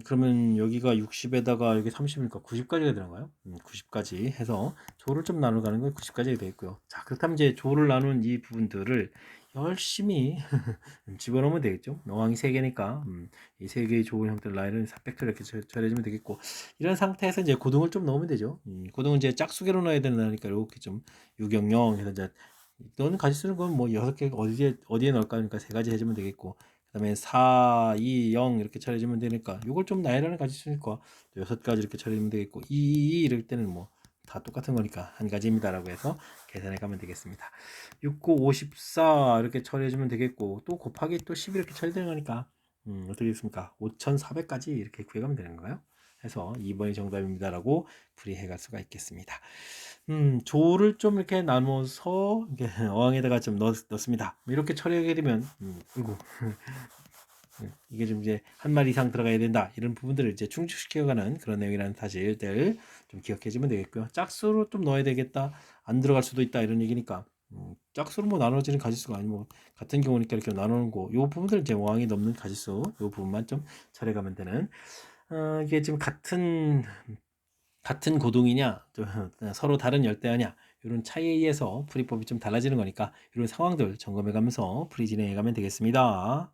그러면 여기가 60에다가 여기 30이니까 90까지가 되는가요? 90까지 해서 조를 좀 나눠가는 건 90까지 되겠고요. 자, 그렇다면 이제 조를 나눈 이 부분들을 열심히 집어넣으면 되겠죠. 어항이 3개니까 이 3개의 좋은 형태의 라인을 4팩토리 이렇게 처리해주면 되겠고 이런 상태에서 이제 고등을 좀 넣으면 되죠. 고등은 이제 짝수개로 넣어야 된다니까 이렇게 좀 유경영 해서 이제 넣는 가지수는 그건 뭐 6개 어디에 넣을까 하니까 3가지 해주면 되겠고 그다음에 4, 2, 0 이렇게 처리해주면 되니까 이걸 좀 나열하는 가지수니까 6가지 이렇게 처리하면 되겠고 2, 2 이럴 때는 뭐 다 똑같은 거니까 한 가지입니다라고 해서 계산해 가면 되겠습니다. 6, 9, 54 이렇게 처리해주면 되겠고 또 곱하기 또 10 이렇게 처리되는 거니까 어떻게 됐습니까? 5,400까지 이렇게 구해가면 되는 거예요. 해서 2번이 정답입니다라고 풀이해 갈 수가 있겠습니다. 조를 좀 이렇게 나눠서 이렇게 어항에다가 좀 넣습니다. 이렇게 처리하게 되면 이고 이게 좀 이제 한 마리 이상 들어가야 된다 이런 부분들을 이제 충족시켜가는 그런 내용이라는 사실들 좀 기억해주면 되겠고요. 짝수로 좀 넣어야 되겠다 안 들어갈 수도 있다 이런 얘기니까 짝수로 뭐 나눠지는 가지수가 아니고 같은 경우니까 이렇게 나누는 거 요 부분들 이제 어항이 넘는 가지수 요 부분만 좀 처리가면 되는 이게 지금 같은 고동이냐 또 서로 다른 열대어냐 이런 차이에 의해서 풀이법이 좀 달라지는 거니까 이런 상황들 점검해 가면서 풀이 진행해 가면 되겠습니다.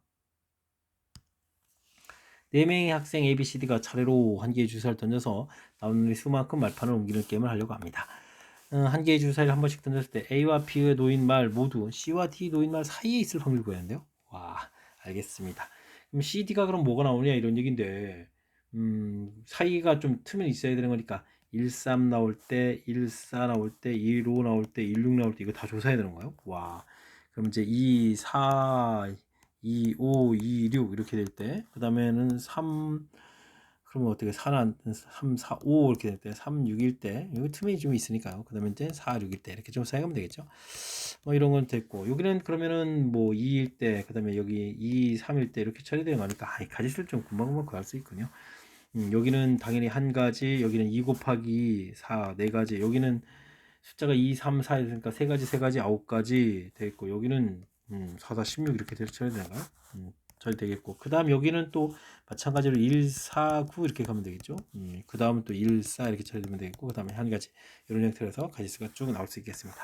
4명의 학생 ABCD가 차례로 한 개의 주사를 던져서 나오는 수만큼 말판을 옮기는 게임을 하려고 합니다. 한 개의 주사를 한 번씩 던졌을 때 A와 B의 놓인 말 모두 C와 D 놓인 말 사이에 있을 확률을 구하는데요. 와, 알겠습니다. 그럼 CD가 그럼 뭐가 나오냐 이런 얘기인데 사이가 좀 틈이 있어야 되는 거니까 13 나올 때, 14 나올 때, 15 나올 때, 16 나올 때 이거 다 조사해야 되는 거예요? 와. 그럼 이제 2, 4, 2, 5, 2, 6 이렇게 될 때, 그 다음에는 3, 그러면 어떻게 4는 3, 4, 5 이렇게 될 때, 3, 6일 때, 여기 틈이 좀 있으니까요. 그 다음에 이제 4, 6일 때 이렇게 좀 사용하면 되겠죠. 뭐 이런 건 됐고, 여기는 그러면은 뭐 2일 때, 그 다음에 여기 2, 3일 때 이렇게 처리되는 거니까, 가지수를 좀 금방금방 구할 수 있군요. 여기는 당연히 한 가지, 여기는 2 곱하기 4, 네 가지, 여기는 숫자가 2, 3, 4 있으니까 세 가지, 세 가지, 9가지 돼 있고, 여기는 4, 4, 16 이렇게 쳐야 되나요? 처리되겠고, 그 다음 여기는 또 마찬가지로 1, 4, 9 이렇게 가면 되겠죠. 그 다음은 또 1, 4 이렇게 처리되면 되겠고, 그 다음에 한 가지 이런 형태로 해서 가지수가 쭉 나올 수 있겠습니다.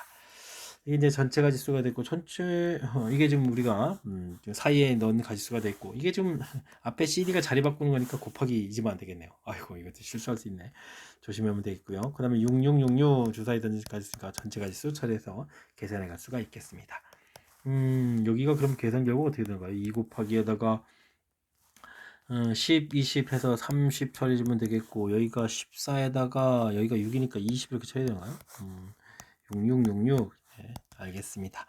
이게 이제 전체 가지수가 됐고, 전체 이게 지금 우리가 지금 사이에 넣은 가지수가 됐고, 이게 좀 앞에 CD가 자리 바꾸는 거니까 곱하기 잊으면 안 되겠네요. 아이고, 이것도 실수할 수 있네. 조심하면 되겠고요. 그 다음에 6666 주사위 던진 가지수가 전체 가지수 처리해서 계산해 갈 수가 있겠습니다. 여기가 그럼 계산 결과가 어떻게 되는 거예요? 2 곱하기에다가 10, 20 해서 30 처리해주면 되겠고, 여기가 14에다가 여기가 6이니까 20 이렇게 처리해야 되나요? 6666. 네, 알겠습니다.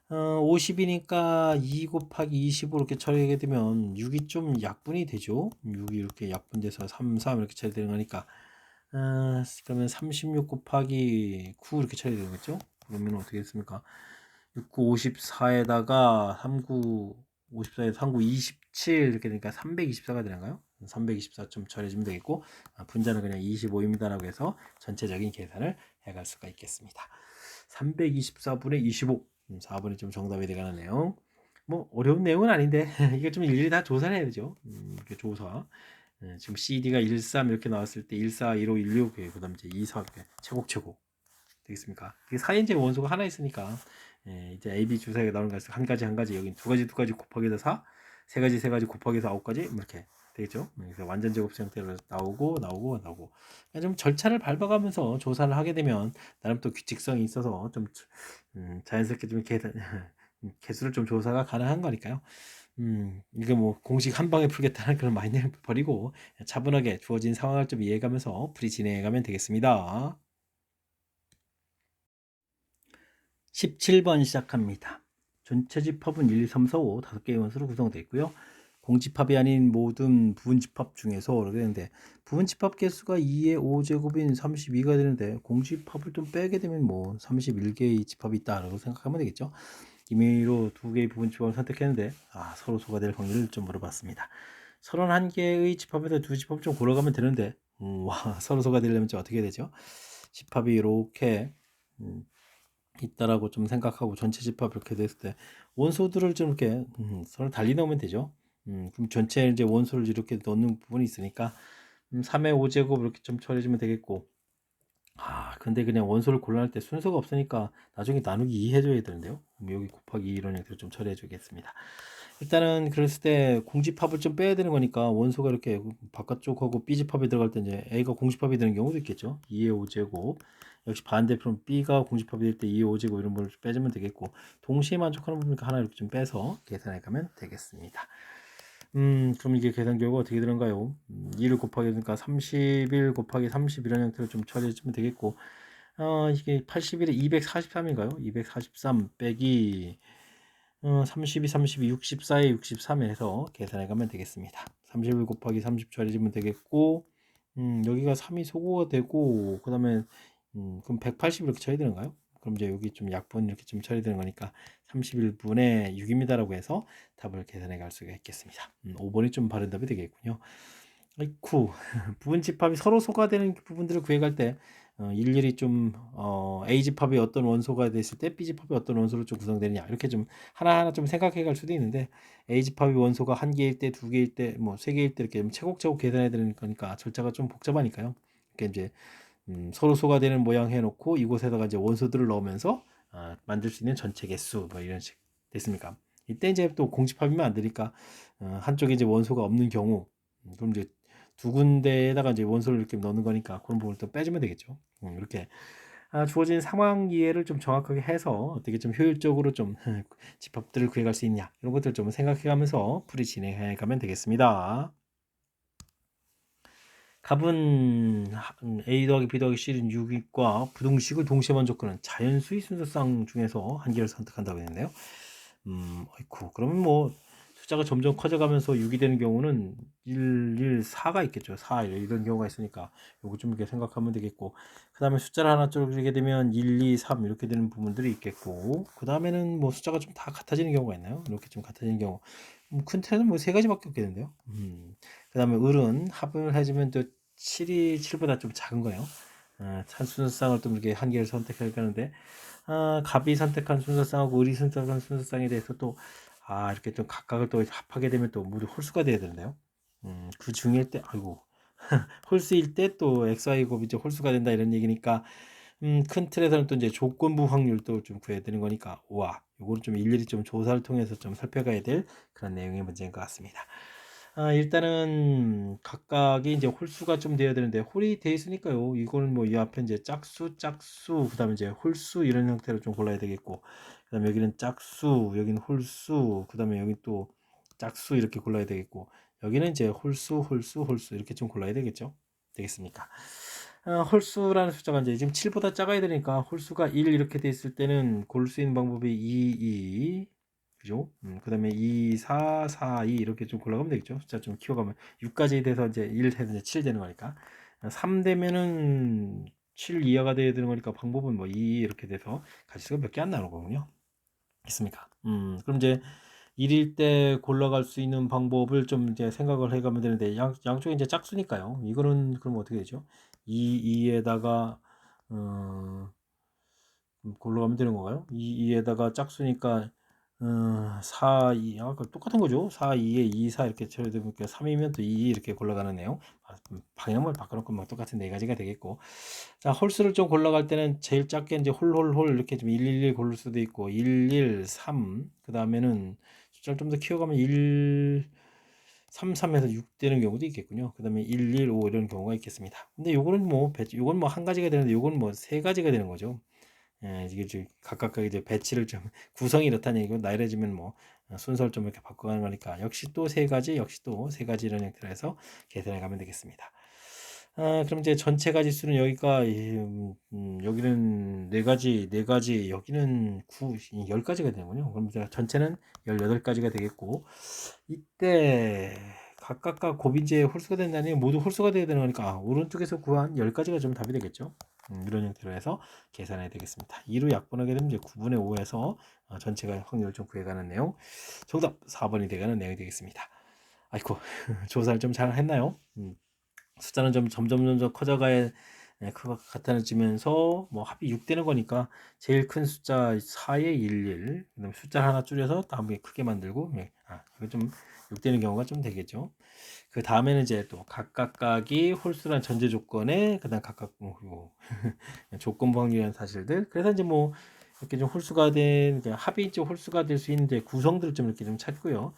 50이니까 2 곱하기 20으로 이렇게 처리하게 되면 6이 좀 약분이 되죠. 6이 이렇게 약분돼서 3, 3 이렇게 처리되는 거니까, 그러면 36 곱하기 9 이렇게 처리되는 거죠. 그러면 어떻게 됐습니까? 69, 54에다가 39, 54에서 39, 27 이렇게 되니까 324가 되는가요? 324 좀 처리해주면 되겠고, 분자는 그냥 25입니다라고 해서 전체적인 계산을 해갈 수가 있겠습니다. 324분의 25, 4분이 좀 정답이 되가는 내용. 뭐 어려운 내용은 아닌데 이게 좀 일일이 다 조사를 해야 되죠. 이렇게 조사. 지금 CD가 13 이렇게 나왔을 때 14, 15, 16, 그 다음 이제 24 이렇게 최곡 되겠습니까? 이게 4인제 원소가 하나 있으니까, 이제 AB 주사위가 나오는 것은 한 가지 한 가지, 여기 두 가지 곱하기해서 4, 세 가지 곱하기해서 9가지 이렇게 되겠죠. 그래서 완전 제곱수 형태로 나오고. 좀 절차를 밟아가면서 조사를 하게 되면 나름 또 규칙성이 있어서 좀 자연스럽게 좀 개수를 좀 조사가 가능한 거니까요. 이거 뭐 공식 한 방에 풀겠다는 그런 마인드를 버리고 차분하게 주어진 상황을 좀 이해해가면서 풀이 진행해가면 되겠습니다. 17번 시작합니다. 전체 집합은 1, 2, 3, 4, 5 5개의 원소로 구성되어 있고요. 공집합이 아닌 모든 부분집합 중에서 그렇게 되는데, 부분집합 개수가 2의 5제곱인 32가 되는데 공집합을 좀 빼게 되면 뭐 31개의 집합이 있다라고 생각하면 되겠죠. 임의로 2개의 부분집합을 선택했는데 서로 소가될 확률을 좀 물어봤습니다. 31개의 집합에서 2집합 좀 골라가면 되는데 서로 소가되려면 좀 어떻게 되죠? 집합이 이렇게 있다라고 좀 생각하고 전체 집합 이렇게 됐을 때 원소들을 좀 이렇게 서로 달리 넣으면 되죠. 그럼 전체 이제 원소를 이렇게 넣는 부분이 있으니까 3의 5제곱 이렇게 좀 처리해주면 되겠고, 근데 그냥 원소를 골라낼 때 순서가 없으니까 나중에 나누기 2 해줘야 되는데요. 그럼 여기 곱하기 2 이런 형태로 좀 처리해 주겠습니다. 일단은 그랬을 때 공집합을 좀 빼야 되는 거니까 원소가 이렇게 바깥쪽하고 B집합에 들어갈 때 이제 A가 공집합이 되는 경우도 있겠죠. 2의 5제곱. 역시 반대편 B가 공집합이 될 때 2의 5제곱 이런 걸 빼주면 되겠고, 동시에 만족하는 부분이니까 하나 이렇게 좀 빼서 계산해 가면 되겠습니다. 그럼 이게 계산 결과 어떻게 되는가요? 2를 곱하기 그러니까 31 곱하기 30 이런 형태로 좀 처리해 주면 되겠고, 이게 81에 243인가요? 243 빼기 32, 32, 64에 63에 해서 계산해 가면 되겠습니다. 31 곱하기 30 처리해주면 되겠고, 여기가 3이 소거가 되고, 그 다음에 그럼 180 이렇게 처리되는가요? 그럼 이제 여기 좀 약분 이렇게 좀 처리되는 거니까 31분의 6입니다라고 해서 답을 계산해 갈 수가 있겠습니다. 5번이 좀 바른 답이 되겠군요. 아이쿠, 부분 집합이 서로 소가되는 부분들을 구해갈 때 일일이 좀 A 집합이 어떤 원소가 됐을 때 B 집합이 어떤 원소로 좀 구성되느냐 이렇게 좀 하나하나 좀 생각해 갈 수도 있는데, A 집합이 원소가 한 개일 때, 두 개일 때, 뭐 세 개일 때 이렇게 차곡차곡 계산해야 되는 거니까 절차가 좀 복잡하니까요. 이렇게 이제 서로 소가되는 모양 해놓고 이곳에다가 이제 원소들을 넣으면서 만들 수 있는 전체 개수 뭐 이런 식 됐습니까? 이때 이제 또 공집합이면 안 되니까 한쪽에 이제 원소가 없는 경우, 그럼 이제 두 군데에다가 이제 원소를 이렇게 넣는 거니까 그런 부분을 또 빼주면 되겠죠. 이렇게 주어진 상황 이해를 좀 정확하게 해서 어떻게 좀 효율적으로 좀 집합들을 구해갈 수 있냐 이런 것들 좀 생각해가면서 풀이 진행해 가면 되겠습니다. 갑은 A 더하기 B 더하기 C는 6과 부등식을 동시에 만족하는 자연수의 순서상 중에서 한 개를 선택한다고 했는데요. 아이쿠, 그러면 뭐 숫자가 점점 커져가면서 6이 되는 경우는 1, 4가 있겠죠. 4, 이런 경우가 있으니까 요거 좀 이렇게 생각하면 되겠고, 그 다음에 숫자를 하나 줄이게 되면 1, 2, 3 이렇게 되는 부분들이 있겠고, 그 다음에는 뭐 숫자가 좀 다 같아지는 경우가 있나요? 이렇게 좀 같아지는 경우. 큰 틀은 뭐 세 가지밖에 없겠는데요. 그 다음에 을은 합을 해주면 또 7보다 좀 작은 거예요. 한 순서쌍을 또 이렇게 한 개를 선택해야 되는데, 갑이 선택한 순서쌍하고 을이 선택한 순서쌍에 대해서 또, 이렇게 좀 각각을 또 합하게 되면 또 모두 홀수가 돼야 되는데요. 그 중일 때, 아이고, 홀수일 때 또 XY 곱이 이제 홀수가 된다 이런 얘기니까, 큰 틀에서는 또 이제 조건부 확률도 좀 구해야 되는 거니까, 요거를 좀 일일이 좀 조사를 통해서 좀 살펴가야 될 그런 내용의 문제인 것 같습니다. 일단은 각각이 이제 홀수가 좀 돼야 되는데 홀이 돼 있으니까요. 이거는 뭐 이 앞에 이제 짝수, 그다음에 이제 홀수 이런 형태로 좀 골라야 되겠고, 그다음에 여기는 짝수, 여기는 홀수, 그다음에 여기 또 짝수 이렇게 골라야 되겠고, 여기는 이제 홀수, 이렇게 좀 골라야 되겠죠. 되겠습니까? 홀수라는 숫자가 이제 지금 7보다 작아야 되니까 홀수가 1 이렇게 돼 있을 때는 고를 수 있는 방법이 2, 그죠? 그 다음에 2, 4, 4, 2 이렇게 좀 골라가면 되겠죠. 숫자 좀 키워가면 6까지 돼서 이제 1 해서 이제 7 되는 거니까 3 되면은 7 이하가 돼야 되는 거니까 방법은 뭐 2 이렇게 돼서 가지수가 몇 개 안 나오는 거군요. 있습니까? 그럼 이제 1일 때 골라갈 수 있는 방법을 좀 이제 생각을 해가면 되는데 양쪽에 이제 짝수니까요. 이거는 그럼 어떻게 되죠? 2에다가 골라가면 되는 건가요? 2에다가 짝수니까 4, 2, 그 똑같은 거죠. 4, 2에 2, 4 이렇게 처리되면 3이면 또 2 이렇게 골라가는 내용. 방향을 바꿔놓고 뭐 똑같은 네 가지가 되겠고. 자, 홀수를 좀 골라갈 때는 제일 작게 이제 홀 이렇게 좀 111 고를 수도 있고 1, 3, 그 다음에는 숫자를 좀 더 키워가면 3에서 6 되는 경우도 있겠군요. 그 다음에 5 이런 경우가 있겠습니다. 근데 요거는 뭐 요건 뭐 한 가지가 되는데 요건 뭐 세 가지가 되는 거죠. 이게 좀 각각 이제 배치를 좀 구성이 이렇다는 얘기고 나열해지면 뭐 순서를 좀 이렇게 바꿔가는 거니까 역시 또 세 가지 이런 형태로 해서 계산해 가면 되겠습니다. 그럼 이제 전체 가지수는 여기가 여기는 네 가지 여기는 10가지가 되는군요. 그럼 이제 전체는 18가지가 되겠고 이때 각각과 곱인지에 홀수가 된다니 모두 홀수가 돼야 되는 거니까 오른쪽에서 구한 10가지가 좀 답이 되겠죠. 이런 형태로 해서 계산해야 되겠습니다. 2로 약분하게 되면 이제 9분의 5에서 전체가 확률을 좀 구해가는 내용. 정답 4번이 되가는 내용이 되겠습니다. 아이고 조사를 좀 잘 했나요? 숫자는 좀 점점 커져가야 같아지면서 뭐 합이 6 되는 거니까 제일 큰 숫자 4에 11, 그다음에 숫자 하나 줄여서 다음에 크게 만들고, 이거 좀 6 되는 경우가 좀 되겠죠. 그 다음에는 이제 또 각각각이 홀수란 전제 조건에 그다음 각각 조건부 확률이라는 사실들. 그래서 이제 뭐 이렇게 좀 홀수가 된 합이 이제 홀수가 될 수 있는 이제 구성들을 좀 이렇게 좀 찾고요.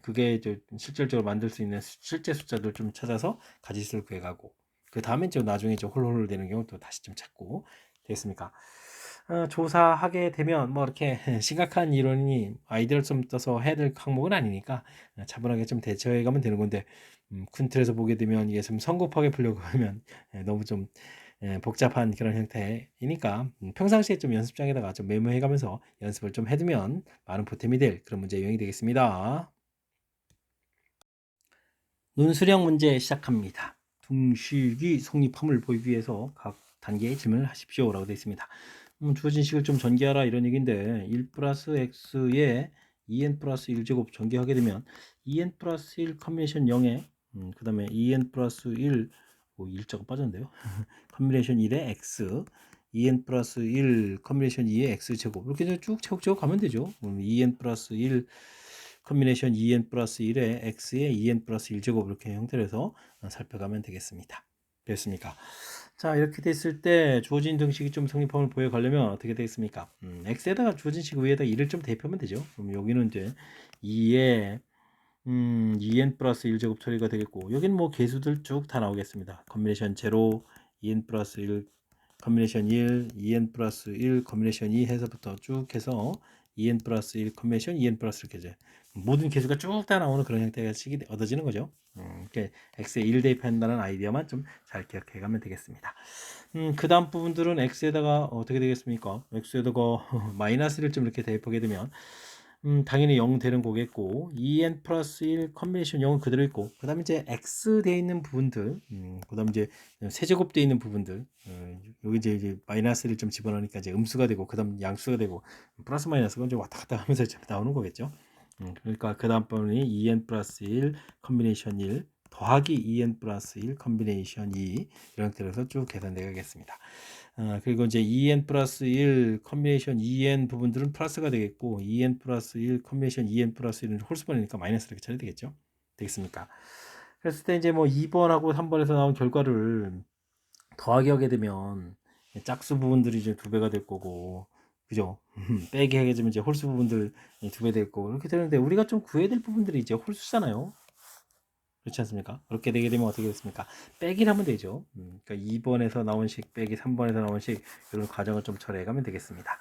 그게 이제 실질적으로 만들 수 있는 실제 숫자들 좀 찾아서 가지수를 구해가고 그 다음에 이제 나중에 이제 홀홀 되는 경우 또 다시 좀 찾고 되겠습니까? 조사하게 되면 뭐 이렇게 심각한 이론이 아이디어를 좀 떠서 해야 될 항목은 아니니까 차분하게 좀 대처해 가면 되는 건데 큰 틀에서 보게 되면 이게 좀 성급하게 풀려고 하면 너무 좀 복잡한 그런 형태이니까 평상시에 좀 연습장에다가 좀 메모해 가면서 연습을 좀 해두면 많은 보탬이 될 그런 문제 유형이 되겠습니다. 논술형 문제 시작합니다. 등식이 성립함을 보이기 위해서 각 단계의 질문을 하십시오 라고 되어 있습니다. 주어진 식을 좀 전개하라 이런 얘기인데 1 플러스 x에 2n 플러스 1제곱 전개하게 되면 2n 플러스 1 컨비네이션 0에 그 다음에 2n 플러스 1 1자가 빠졌는데요. 컨비네이션 1에 x 2n 플러스 1 컨비네이션 2에 x제곱 이렇게 쭉 차곡차곡 가면 되죠. 2n 플러스 1 컨비네이션 2n 플러스 1에 x에 2n 플러스 1제곱 이렇게 형태로 해서 살펴가면 되겠습니다. 됐습니까? 자, 이렇게 됐을 때 주어진 등식이 좀 성립함을 보여가려면 어떻게 되겠습니까? x에다가 주어진 식 위에다 1을 좀 대입하면 되죠. 그럼 여기는 이제 2에 2n 플러스 1제곱 처리가 되겠고 여기는 뭐 개수들 쭉 다 나오겠습니다. 컨비네이션 0, 2n 플러스 1, 컨비네이션 1, 2n 플러스 1, 컨비네이션 2 해서부터 쭉 해서 2n 플러스 1 컨비네이션 2n 플러스 이렇게 이제 모든 개수가 쭉 다 나오는 그런 형태가 식이 얻어지는 거죠. 이렇게 x에 1 대입한다는 아이디어만 좀 잘 기억해 가면 되겠습니다. 그 다음 부분들은 x에다가 어떻게 되겠습니까? x에다가 마이너스를 좀 이렇게 대입하게 되면 당연히 0 되는 거겠고 2n 플러스 1 컨비네이션 0은 그대로 있고 그 다음에 이제 x 되어 있는 부분들 그 다음에 이제 세제곱 되어 있는 부분들 여기 이제 마이너스를 좀 집어넣으니까 이제 음수가 되고 그 다음 양수가 되고 플러스 마이너스가 이제 왔다 갔다 하면서 나오는 거겠죠. 그러니까 그 다음 부분이 2n 플러스 1 컨비네이션 1 더하기 2n 플러스 1 컨비네이션 2 이런 형태로서 쭉 계산되겠습니다. 그리고 이제 2n 플러스 1 컨비네이션 2n 부분들은 플러스가 되겠고 2n 플러스 1 컨비네이션 2n 플러스 1은 홀수번이니까 마이너스 이렇게 처리되겠죠. 되겠습니까? 그랬을 때 이제 뭐 2번하고 3번에서 나온 결과를 더하기 하게 되면 짝수 부분들이 이제 2배가 될 거고 그죠? 빼기 하게 되면 이제 홀수 부분들 2배 될 거고 이렇게 되는데 우리가 좀 구해야 될 부분들이 이제 홀수잖아요. 그렇지 않습니까? 그렇게 되게 되면 어떻게 됐습니까? 빼기를 하면 되죠. 그러니까 2번에서 나온 식 빼기 3번에서 나온 식 이런 과정을 좀 처리해 가면 되겠습니다.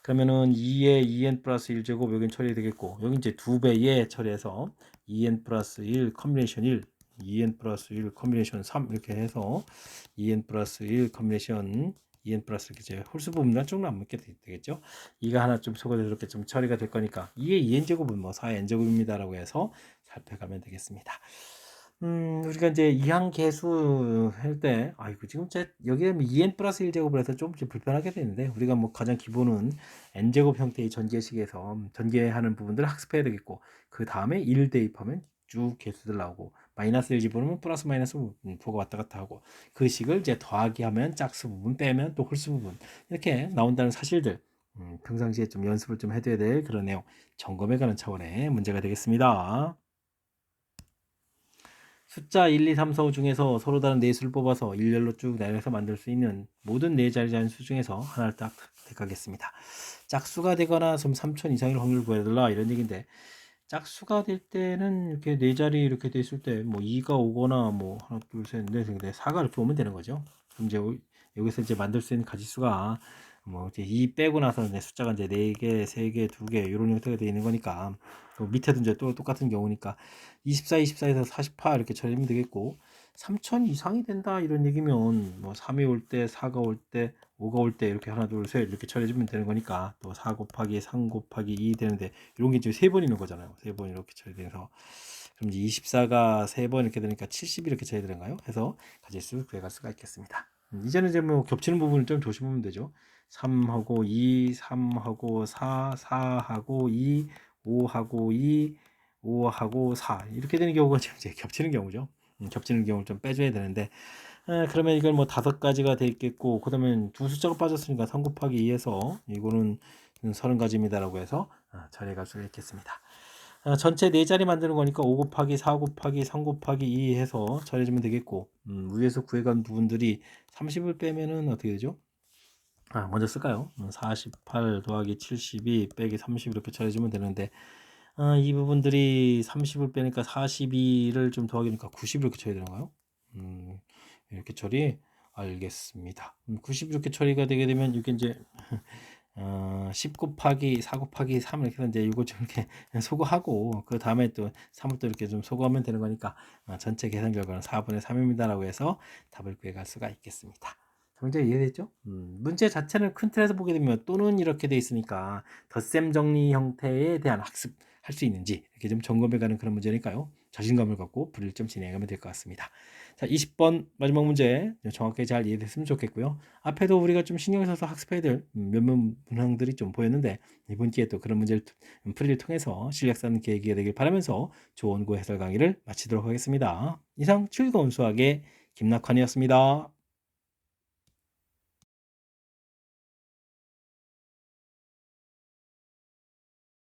그러면은 2에 2n 플러스 1제곱 여긴 처리 되겠고 여기 이제 2배에 처리해서 2n 플러스 1 컨비네이션 1 2n 플러스 1 컨비네이션 3 이렇게 해서 2n 플러스 1 컨비네이션 2n 플러스 이렇게 이제 홀수 부분만 조금 안 묻게 되겠죠. 2가 하나 좀 소거돼서 이렇게 좀 처리가 될 거니까 2의 2n 제곱은 뭐 4n 제곱입니다라고 해서 살펴가면 되겠습니다. 우리가 이제 이항계수 할 때, 아이고, 지금 여기에 2n 플러스 1제곱을 해서 좀 불편하게 되는데, 우리가 뭐 가장 기본은 n제곱 형태의 전개식에서 전개하는 부분들을 학습해야 되겠고, 그 다음에 1 대입하면 쭉 개수들 나오고, 마이너스 1 집어넣으면 플러스 마이너스 부가 왔다 갔다 하고, 그 식을 이제 더하기 하면 짝수 부분, 빼면 또 홀수 부분, 이렇게 나온다는 사실들, 평상시에 좀 연습을 좀 해둬야 될 그런 내용, 점검해 가는 차원의 문제가 되겠습니다. 숫자 1, 2, 3, 4, 5 중에서 서로 다른 네 수를 뽑아서 일렬로 쭉 나열해서 만들 수 있는 모든 네 자리 잔수 중에서 하나를 딱 택하겠습니다. 짝수가 되거나 좀 3천 이상일 확률을 구해달라 이런 얘기인데 짝수가 될 때는 이렇게 네 자리 이렇게 돼 있을 때 뭐 2가 오거나 뭐 하나 둘셋넷 4가 이렇게 오면 되는 거죠. 그럼 이제 여기서 이제 만들 수 있는 가지수가 뭐 이제 2 빼고 나서 이제 숫자가 이제 4개, 3개, 2개 이런 형태가 되어 있는 거니까 밑에도 이제 또 똑같은 경우니까 24, 24에서 48 이렇게 처리하면 되겠고 3000 이상이 된다 이런 얘기면 뭐 3이 올 때, 4가 올 때, 5가 올 때 이렇게 하나 둘 셋 이렇게 처리해주면 되는 거니까 또 4 곱하기 3 곱하기 2 되는데 이런 게 이제 3번 있는 거잖아요. 3번 이렇게 처리돼서 그럼 이제 24가 3번 이렇게 되니까 70 이렇게 처리되는가요? 해서 가질수 구해갈 수가 있겠습니다. 이제는 이제 뭐 겹치는 부분을 좀 조심하면 되죠. 3하고 2, 3하고 4, 4하고 2, 5하고 2, 5하고 4 이렇게 되는 경우가 이제 겹치는 경우죠. 겹치는 경우를 좀 빼줘야 되는데 그러면 이걸 뭐 5가지가 돼 있겠고 그 다음에 두 숫자가 빠졌으니까 3 곱하기 2에서 이거는 30가지입니다라고 해서 처리할 수가 있겠습니다. 전체 4자리 만드는 거니까 5 곱하기 4 곱하기 3 곱하기 2 해서 처리해주면 되겠고 위에서 구해간 부분들이 30을 빼면은 어떻게 되죠? 먼저 쓸까요? 48 더하기 72 빼기 30 이렇게 처리해주면 되는데 이 부분들이 30을 빼니까 42를 좀 더하기니까 90 이렇게 처리되는 가요? 이렇게 처리 알겠습니다. 90 이렇게 처리가 되게 되면 이게 이제 10 곱하기 4 곱하기 3 이렇게 해서 이제 이거 좀 이렇게 소거하고 그 다음에 또 3을 또 이렇게 좀 소거하면 되는 거니까 전체 계산 결과는 4분의 3입니다라고 해서 답을 구해갈 수가 있겠습니다. 문제 이해됐죠? 문제 자체는 큰 틀에서 보게 되면 또는 이렇게 돼 있으니까 덧셈 정리 형태에 대한 학습 할 수 있는지 이렇게 좀 점검해가는 그런 문제니까요. 자신감을 갖고 불을 좀 진행하면 될 것 같습니다. 자, 20번 마지막 문제 정확하게 잘 이해됐으면 좋겠고요. 앞에도 우리가 좀 신경 써서 학습해야 될 몇몇 문항들이 좀 보였는데 이번 기회에 또 그런 문제를 풀이를 통해서 실력 쌓는 계기가 되길 바라면서 좋은 고 해설 강의를 마치도록 하겠습니다. 이상 즐거운 수학의 김낙환이었습니다.